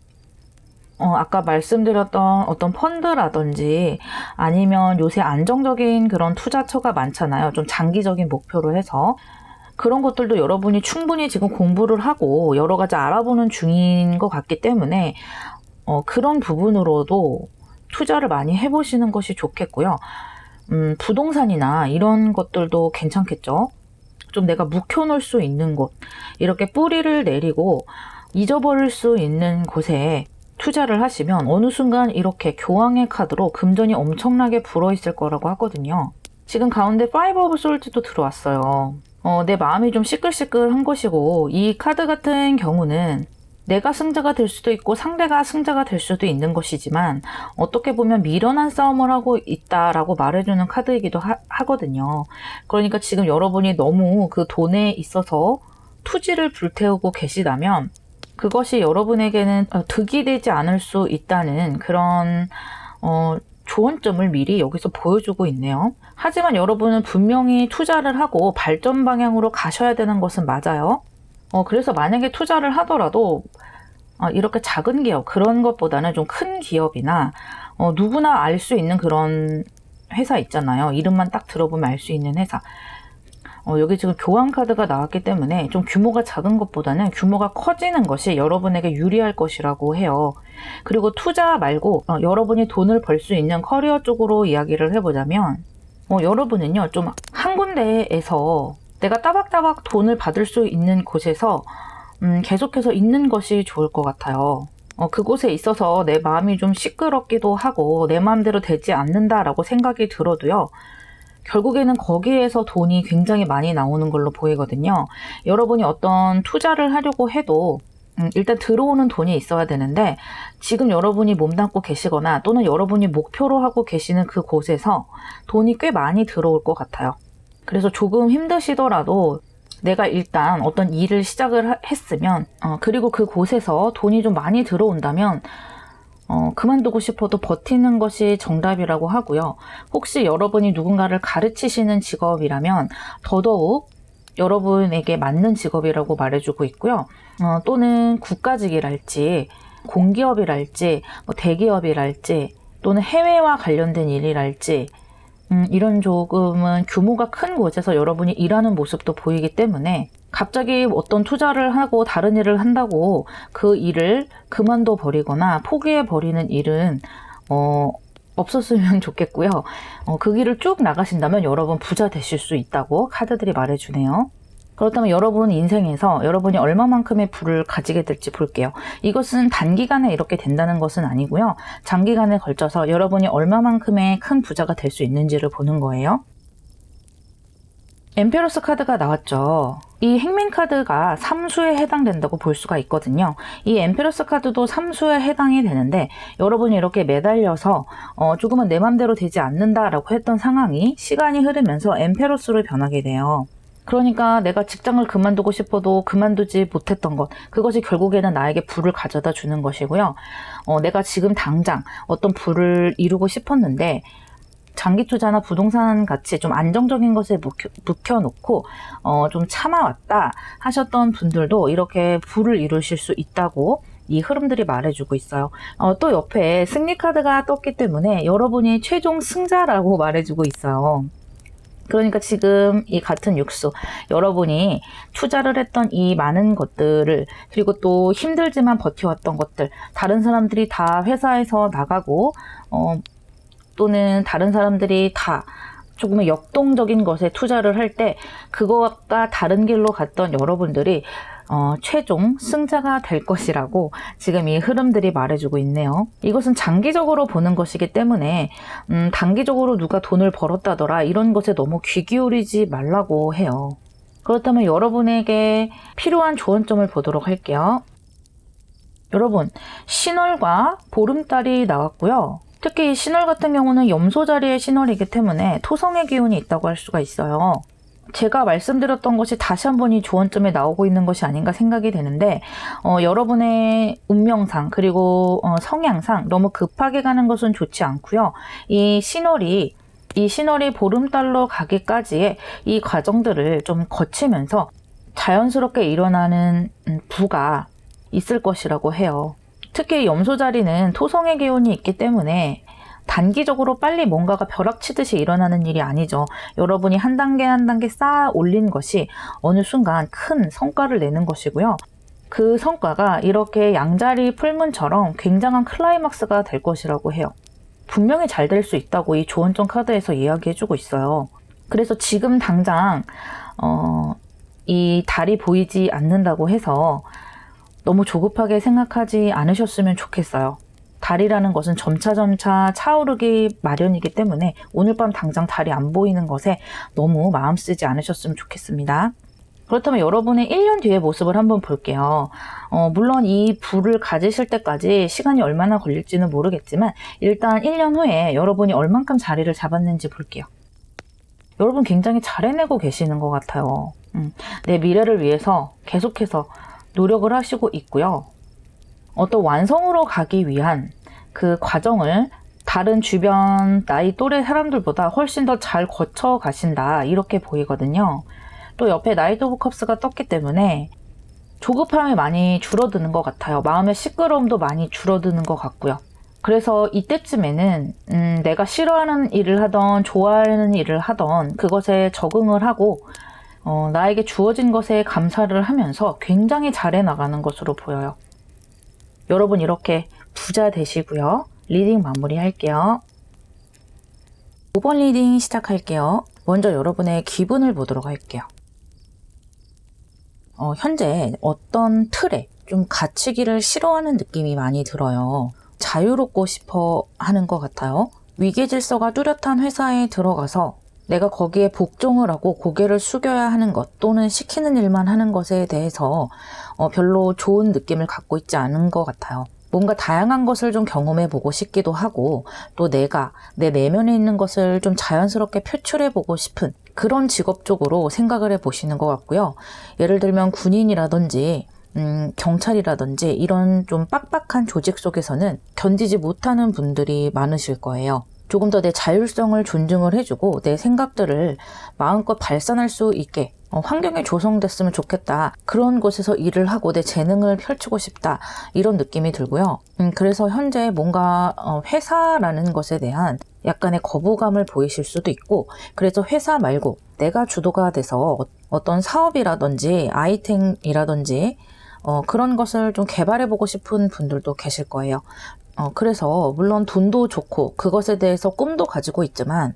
아까 말씀드렸던 어떤 펀드라든지 아니면 요새 안정적인 그런 투자처가 많잖아요. 좀 장기적인 목표로 해서. 그런 것들도 여러분이 충분히 지금 공부를 하고 여러 가지 알아보는 중인 것 같기 때문에 그런 부분으로도 투자를 많이 해보시는 것이 좋겠고요. 부동산이나 이런 것들도 괜찮겠죠. 좀 내가 묵혀놓을 수 있는 곳, 이렇게 뿌리를 내리고 잊어버릴 수 있는 곳에 투자를 하시면 어느 순간 이렇게 교황의 카드로 금전이 엄청나게 불어있을 거라고 하거든요. 지금 가운데 파이브 오브 솔트도 들어왔어요. 내 마음이 좀 시끌시끌한 것이고, 이 카드 같은 경우는 내가 승자가 될 수도 있고 상대가 승자가 될 수도 있는 것이지만 어떻게 보면 미련한 싸움을 하고 있다라고 말해주는 카드이기도 하거든요. 그러니까 지금 여러분이 너무 그 돈에 있어서 투지를 불태우고 계시다면 그것이 여러분에게는 득이 되지 않을 수 있다는 그런 조언점을 미리 여기서 보여주고 있네요. 하지만 여러분은 분명히 투자를 하고 발전 방향으로 가셔야 되는 것은 맞아요. 그래서 만약에 투자를 하더라도 이렇게 작은 기업, 그런 것보다는 좀 큰 기업이나 누구나 알 수 있는 그런 회사 있잖아요. 이름만 딱 들어보면 알 수 있는 회사. 여기 지금 교환 카드가 나왔기 때문에 좀 규모가 작은 것보다는 규모가 커지는 것이 여러분에게 유리할 것이라고 해요. 그리고 투자 말고 여러분이 돈을 벌 수 있는 커리어 쪽으로 이야기를 해보자면 여러분은요, 좀 한 군데에서 내가 따박따박 돈을 받을 수 있는 곳에서 계속해서 있는 것이 좋을 것 같아요. 그곳에 있어서 내 마음이 좀 시끄럽기도 하고 내 마음대로 되지 않는다라고 생각이 들어도요, 결국에는 거기에서 돈이 굉장히 많이 나오는 걸로 보이거든요. 여러분이 어떤 투자를 하려고 해도 일단 들어오는 돈이 있어야 되는데, 지금 여러분이 몸담고 계시거나 또는 여러분이 목표로 하고 계시는 그곳에서 돈이 꽤 많이 들어올 것 같아요. 그래서 조금 힘드시더라도 내가 일단 어떤 일을 시작을 했으면 그리고 그곳에서 돈이 좀 많이 들어온다면 그만두고 싶어도 버티는 것이 정답이라고 하고요. 혹시 여러분이 누군가를 가르치시는 직업이라면 더더욱 여러분에게 맞는 직업이라고 말해주고 있고요. 또는 국가직이랄지 공기업이랄지 대기업이랄지 또는 해외와 관련된 일이랄지 이런 조금은 규모가 큰 곳에서 여러분이 일하는 모습도 보이기 때문에 갑자기 어떤 투자를 하고 다른 일을 한다고 그 일을 그만둬 버리거나 포기해 버리는 일은 없었으면 좋겠고요. 그 길을 쭉 나가신다면 여러분 부자 되실 수 있다고 카드들이 말해주네요. 그렇다면 여러분 인생에서 여러분이 얼마만큼의 부를 가지게 될지 볼게요. 이것은 단기간에 이렇게 된다는 것은 아니고요. 장기간에 걸쳐서 여러분이 얼마만큼의 큰 부자가 될 수 있는지를 보는 거예요. 엠페러스 카드가 나왔죠. 이 행맨 카드가 삼수에 해당된다고 볼 수가 있거든요. 이 엠페러스 카드도 삼수에 해당이 되는데, 여러분이 이렇게 매달려서 조금은 내 맘대로 되지 않는다라고 했던 상황이 시간이 흐르면서 엠페러스로 변하게 돼요. 그러니까 내가 직장을 그만두고 싶어도 그만두지 못했던 것, 그것이 결국에는 나에게 부를 가져다 주는 것이고요. 내가 지금 당장 어떤 부를 이루고 싶었는데 장기 투자나 부동산 같이 좀 안정적인 것에 묵혀놓고 좀 참아왔다 하셨던 분들도 이렇게 부를 이루실 수 있다고 이 흐름들이 말해주고 있어요. 또 옆에 승리 카드가 떴기 때문에 여러분이 최종 승자라고 말해주고 있어요. 그러니까 지금 이 같은 육수, 여러분이 투자를 했던 이 많은 것들을, 그리고 또 힘들지만 버텨왔던 것들, 다른 사람들이 다 회사에서 나가고 또는 다른 사람들이 다 조금은 역동적인 것에 투자를 할 때 그것과 다른 길로 갔던 여러분들이 최종 승자가 될 것이라고 지금 이 흐름들이 말해주고 있네요. 이것은 장기적으로 보는 것이기 때문에 단기적으로 누가 돈을 벌었다더라 이런 것에 너무 귀 기울이지 말라고 해요. 그렇다면 여러분에게 필요한 조언점을 보도록 할게요. 여러분, 신월과 보름달이 나왔고요. 특히 이 신월 같은 경우는 염소 자리의 신월이기 때문에 토성의 기운이 있다고 할 수가 있어요. 제가 말씀드렸던 것이 다시 한번 이 조언점에 나오고 있는 것이 아닌가 생각이 되는데 여러분의 운명상 그리고 성향상 너무 급하게 가는 것은 좋지 않고요. 이 신월이 보름달로 가기까지의 이 과정들을 좀 거치면서 자연스럽게 일어나는 부가 있을 것이라고 해요. 특히 염소 자리는 토성의 기운이 있기 때문에 단기적으로 빨리 뭔가가 벼락치듯이 일어나는 일이 아니죠. 여러분이 한 단계 한 단계 쌓아 올린 것이 어느 순간 큰 성과를 내는 것이고요. 그 성과가 이렇게 양자리 풀문처럼 굉장한 클라이막스가 될 것이라고 해요. 분명히 잘 될 수 있다고 이 조언점 카드에서 이야기해주고 있어요. 그래서 지금 당장 이 달이 보이지 않는다고 해서 너무 조급하게 생각하지 않으셨으면 좋겠어요. 달이라는 것은 점차점차 차오르기 마련이기 때문에 오늘 밤 당장 달이 안 보이는 것에 너무 마음 쓰지 않으셨으면 좋겠습니다. 그렇다면 여러분의 1년 뒤의 모습을 한번 볼게요. 물론 이 부를 가지실 때까지 시간이 얼마나 걸릴지는 모르겠지만 일단 1년 후에 여러분이 얼만큼 자리를 잡았는지 볼게요. 여러분 굉장히 잘 해내고 계시는 것 같아요. 내 미래를 위해서 계속해서 노력을 하시고 있고요. 어떤 완성으로 가기 위한 그 과정을 다른 주변 나이 또래 사람들보다 훨씬 더 잘 거쳐 가신다 이렇게 보이거든요. 또 옆에 나이트 오브 컵스가 떴기 때문에 조급함이 많이 줄어드는 것 같아요. 마음의 시끄러움도 많이 줄어드는 것 같고요. 그래서 이때쯤에는 내가 싫어하는 일을 하던 좋아하는 일을 하던 그것에 적응을 하고 나에게 주어진 것에 감사를 하면서 굉장히 잘해 나가는 것으로 보여요. 여러분 이렇게 부자 되시고요. 리딩 마무리할게요. 5번 리딩 시작할게요. 먼저 여러분의 기분을 보도록 할게요. 현재 어떤 틀에 좀 갇히기를 싫어하는 느낌이 많이 들어요. 자유롭고 싶어 하는 것 같아요. 위계 질서가 뚜렷한 회사에 들어가서 내가 거기에 복종을 하고 고개를 숙여야 하는 것 또는 시키는 일만 하는 것에 대해서 별로 좋은 느낌을 갖고 있지 않은 것 같아요. 뭔가 다양한 것을 좀 경험해 보고 싶기도 하고 또 내가 내 내면에 있는 것을 좀 자연스럽게 표출해 보고 싶은 그런 직업 쪽으로 생각을 해 보시는 것 같고요. 예를 들면 군인이라든지 경찰이라든지 이런 좀 빡빡한 조직 속에서는 견디지 못하는 분들이 많으실 거예요. 조금 더 내 자율성을 존중을 해주고 내 생각들을 마음껏 발산할 수 있게 환경이 조성됐으면 좋겠다. 그런 곳에서 일을 하고 내 재능을 펼치고 싶다. 이런 느낌이 들고요. 그래서 현재 뭔가 회사라는 것에 대한 약간의 거부감을 보이실 수도 있고 그래서 회사 말고 내가 주도가 돼서 어떤 사업이라든지 아이템이라든지 그런 것을 좀 개발해보고 싶은 분들도 계실 거예요. 그래서 물론 돈도 좋고 그것에 대해서 꿈도 가지고 있지만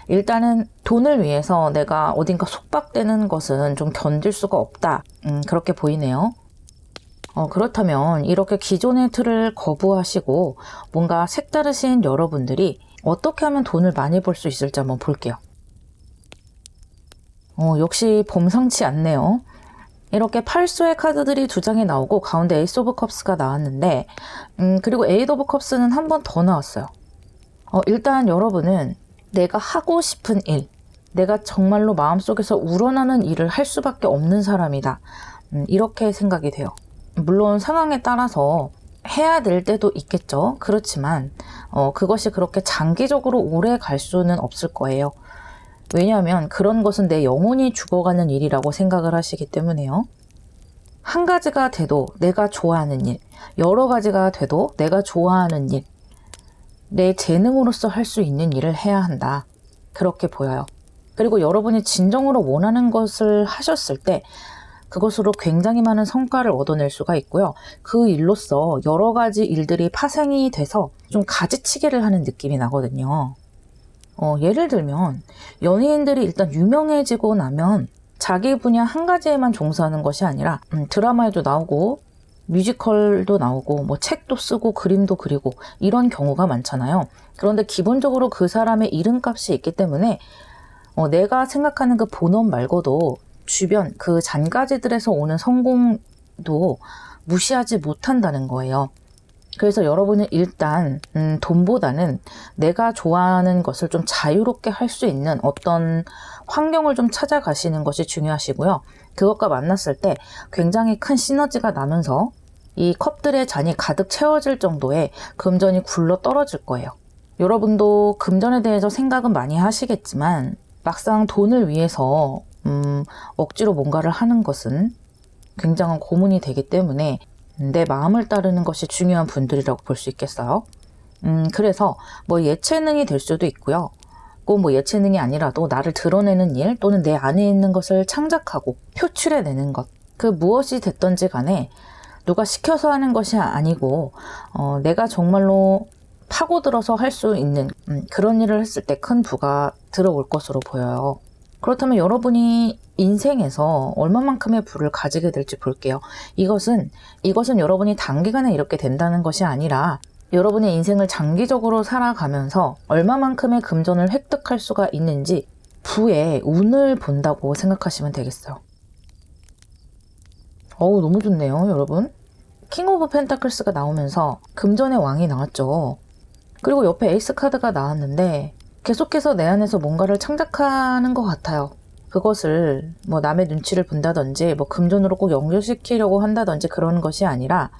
일단은 돈을 위해서 내가 어딘가 속박되는 것은 좀 견딜 수가 없다. 그렇게 보이네요. 그렇다면 이렇게 기존의 틀을 거부하시고 뭔가 색다르신 여러분들이 어떻게 하면 돈을 많이 벌 수 있을지 한번 볼게요. 역시 범상치 않네요. 이렇게 8수의 카드들이 두 장이 나오고 가운데 에이스 오브 컵스가 나왔는데 그리고 에이드 오브 컵스는 한 번 더 나왔어요. 일단 여러분은 내가 하고 싶은 일, 내가 정말로 마음속에서 우러나는 일을 할 수밖에 없는 사람이다. 이렇게 생각이 돼요. 물론 상황에 따라서 해야 될 때도 있겠죠. 그렇지만 그것이 그렇게 장기적으로 오래 갈 수는 없을 거예요. 왜냐하면 그런 것은 내 영혼이 죽어가는 일이라고 생각을 하시기 때문에요. 한 가지가 돼도 내가 좋아하는 일, 여러 가지가 돼도 내가 좋아하는 일, 내 재능으로서 할 수 있는 일을 해야 한다. 그렇게 보여요. 그리고 여러분이 진정으로 원하는 것을 하셨을 때 그것으로 굉장히 많은 성과를 얻어낼 수가 있고요. 그 일로써 여러 가지 일들이 파생이 돼서 좀 가지치기를 하는 느낌이 나거든요. 예를 들면 연예인들이 일단 유명해지고 나면 자기 분야 한 가지에만 종사하는 것이 아니라 드라마에도 나오고 뮤지컬도 나오고 뭐 책도 쓰고 그림도 그리고 이런 경우가 많잖아요. 그런데 기본적으로 그 사람의 이름값이 있기 때문에 내가 생각하는 그 본업 말고도 주변 그 잔가지들에서 오는 성공도 무시하지 못한다는 거예요. 그래서 여러분은 일단 돈보다는 내가 좋아하는 것을 좀 자유롭게 할 수 있는 어떤 환경을 좀 찾아가시는 것이 중요하시고요. 그것과 만났을 때 굉장히 큰 시너지가 나면서 이 컵들의 잔이 가득 채워질 정도의 금전이 굴러 떨어질 거예요. 여러분도 금전에 대해서 생각은 많이 하시겠지만 막상 돈을 위해서 억지로 뭔가를 하는 것은 굉장한 고문이 되기 때문에 내 마음을 따르는 것이 중요한 분들이라고 볼 수 있겠어요. 그래서 뭐 예체능이 될 수도 있고요. 꼭 뭐 예체능이 아니라도 나를 드러내는 일 또는 내 안에 있는 것을 창작하고 표출해내는 것. 그 무엇이 됐던지 간에 누가 시켜서 하는 것이 아니고 내가 정말로 파고들어서 할 수 있는 그런 일을 했을 때 큰 부가 들어올 것으로 보여요. 그렇다면 여러분이 인생에서 얼마만큼의 부를 가지게 될지 볼게요. 이것은 여러분이 단기간에 이렇게 된다는 것이 아니라 여러분의 인생을 장기적으로 살아가면서 얼마만큼의 금전을 획득할 수가 있는지 부의 운을 본다고 생각하시면 되겠어요. 너무 좋네요, 여러분. 킹 오브 펜타클스가 나오면서 금전의 왕이 나왔죠. 그리고 옆에 에이스 카드가 나왔는데 계속해서 내 안에서 뭔가를 창작하는 것 같아요. 그것을 뭐 남의 눈치를 본다든지 뭐 금전으로 꼭 연결시키려고 한다든지 그런 것이 아니라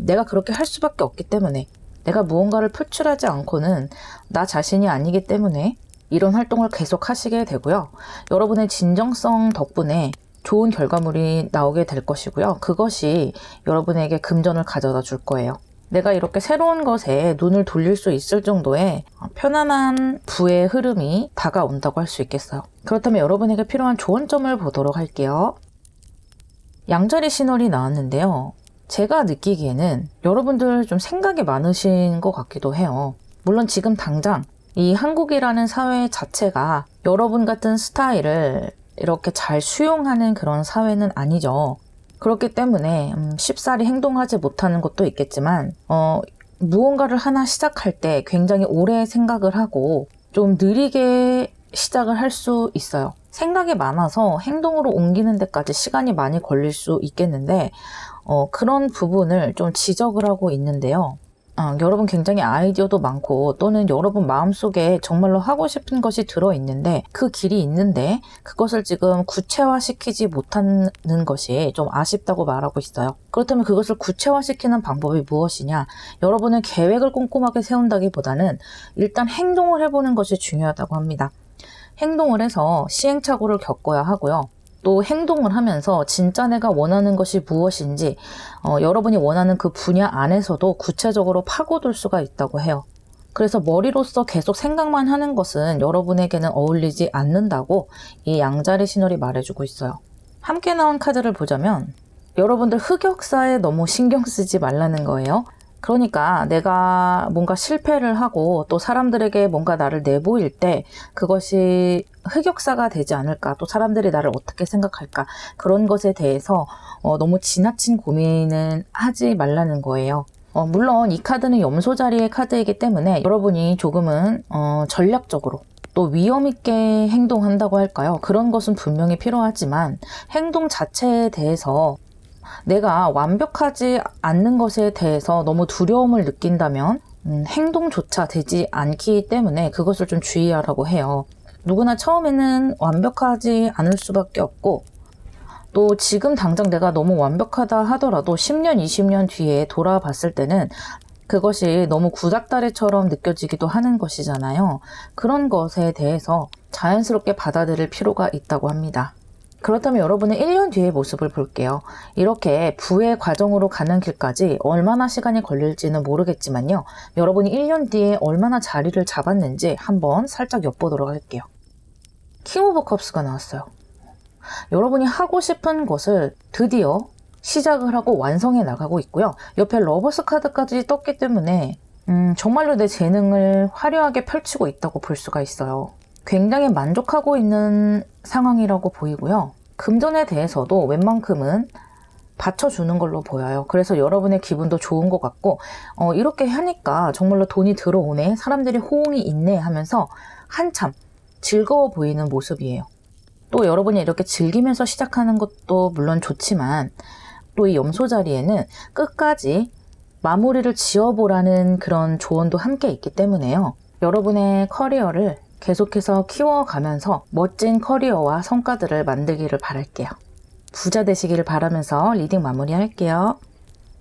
내가 그렇게 할 수밖에 없기 때문에 내가 무언가를 표출하지 않고는 나 자신이 아니기 때문에 이런 활동을 계속 하시게 되고요. 여러분의 진정성 덕분에 좋은 결과물이 나오게 될 것이고요. 그것이 여러분에게 금전을 가져다 줄 거예요. 내가 이렇게 새로운 것에 눈을 돌릴 수 있을 정도의 편안한 부의 흐름이 다가온다고 할 수 있겠어요. 그렇다면 여러분에게 필요한 조언점을 보도록 할게요. 양자리 신월이 나왔는데요. 제가 느끼기에는 여러분들 좀 생각이 많으신 것 같기도 해요. 물론 지금 당장 이 한국이라는 사회 자체가 여러분 같은 스타일을 이렇게 잘 수용하는 그런 사회는 아니죠. 그렇기 때문에 쉽사리 행동하지 못하는 것도 있겠지만 무언가를 하나 시작할 때 굉장히 오래 생각을 하고 좀 느리게 시작을 할 수 있어요. 생각이 많아서 행동으로 옮기는 데까지 시간이 많이 걸릴 수 있겠는데 그런 부분을 좀 지적을 하고 있는데요. 여러분 굉장히 아이디어도 많고 또는 여러분 마음속에 정말로 하고 싶은 것이 들어있는데 그 길이 있는데 그것을 지금 구체화시키지 못하는 것이 좀 아쉽다고 말하고 있어요. 그렇다면 그것을 구체화시키는 방법이 무엇이냐? 여러분은 계획을 꼼꼼하게 세운다기보다는 일단 행동을 해보는 것이 중요하다고 합니다. 행동을 해서 시행착오를 겪어야 하고요. 또 행동을 하면서 진짜 내가 원하는 것이 무엇인지 여러분이 원하는 그 분야 안에서도 구체적으로 파고들 수가 있다고 해요. 그래서 머리로서 계속 생각만 하는 것은 여러분에게는 어울리지 않는다고 이 양자리 신월이 말해주고 있어요. 함께 나온 카드를 보자면 여러분들 흑역사에 너무 신경 쓰지 말라는 거예요. 그러니까 내가 뭔가 실패를 하고 또 사람들에게 뭔가 나를 내보일 때 그것이 흑역사가 되지 않을까, 또 사람들이 나를 어떻게 생각할까, 그런 것에 대해서 너무 지나친 고민은 하지 말라는 거예요. 물론 이 카드는 염소 자리의 카드이기 때문에 여러분이 조금은 전략적으로 또 위험 있게 행동한다고 할까요? 그런 것은 분명히 필요하지만 행동 자체에 대해서 내가 완벽하지 않는 것에 대해서 너무 두려움을 느낀다면 행동조차 되지 않기 때문에 그것을 좀 주의하라고 해요. 누구나 처음에는 완벽하지 않을 수밖에 없고 또 지금 당장 내가 너무 완벽하다 하더라도 10년, 20년 뒤에 돌아봤을 때는 그것이 너무 구닥다리처럼 느껴지기도 하는 것이잖아요. 그런 것에 대해서 자연스럽게 받아들일 필요가 있다고 합니다. 그렇다면 여러분의 1년 뒤의 모습을 볼게요. 이렇게 부의 과정으로 가는 길까지 얼마나 시간이 걸릴지는 모르겠지만요. 여러분이 1년 뒤에 얼마나 자리를 잡았는지 한번 살짝 엿보도록 할게요. 킹 오브 컵스가 나왔어요. 여러분이 하고 싶은 것을 드디어 시작을 하고 완성해 나가고 있고요. 옆에 러버스 카드까지 떴기 때문에 정말로 내 재능을 화려하게 펼치고 있다고 볼 수가 있어요. 굉장히 만족하고 있는 상황이라고 보이고요. 금전에 대해서도 웬만큼은 받쳐주는 걸로 보여요. 그래서 여러분의 기분도 좋은 것 같고 이렇게 하니까 정말로 돈이 들어오네, 사람들이 호응이 있네 하면서 한참 즐거워 보이는 모습이에요. 또 여러분이 이렇게 즐기면서 시작하는 것도 물론 좋지만 또 이 염소 자리에는 끝까지 마무리를 지어보라는 그런 조언도 함께 있기 때문에요. 여러분의 커리어를 계속해서 키워가면서 멋진 커리어와 성과들을 만들기를 바랄게요. 부자 되시기를 바라면서 리딩 마무리할게요.